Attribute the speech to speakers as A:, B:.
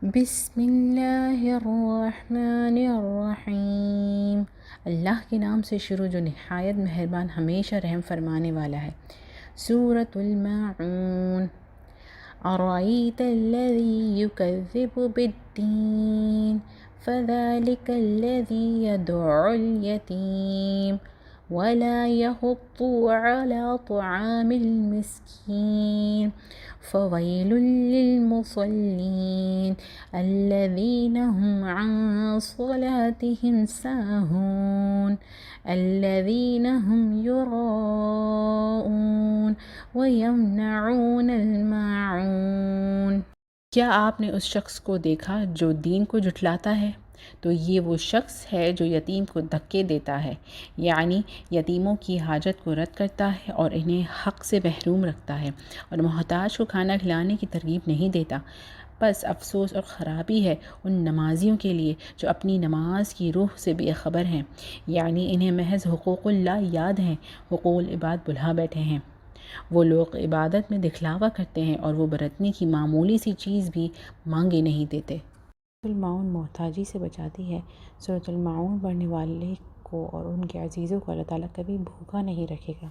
A: بسم اللہ الرحمن الرحیم، اللہ کے نام سے شروع جو نہایت مہربان ہمیشہ رحم فرمانے والا ہے۔ سورۃ الماعون۔ أرأيت الذي يكذب بالدين فذلك الذي يدع اليتيم ولا يحض على طعام المسكين فويل للمصلين الذين هم عن صلاتهم ساهون الذين هم يراءون وَيَمْنَعُونَ الْمَاعُونَ۔ کیا آپ نے اس شخص کو دیکھا جو دین کو جھٹلاتا ہے؟ تو یہ وہ شخص ہے جو یتیم کو دھکے دیتا ہے، یعنی یتیموں کی حاجت کو رد کرتا ہے اور انہیں حق سے محروم رکھتا ہے، اور محتاج کو کھانا کھلانے کی ترغیب نہیں دیتا۔ بس افسوس اور خرابی ہے ان نمازیوں کے لیے جو اپنی نماز کی روح سے بے خبر ہیں، یعنی انہیں محض حقوق اللہ یاد ہیں، حقوق العباد بھلا بیٹھے ہیں۔ وہ لوگ عبادت میں دکھلاوا کرتے ہیں اور وہ برتنے کی معمولی سی چیز بھی مانگے نہیں دیتے۔ سورۃ الماعون محتاجی سے بچاتی ہے۔ سورۃ الماعون پڑھنے والے کو اور ان کے عزیزوں کو اللہ تعالیٰ کبھی بھوکا نہیں رکھے گا۔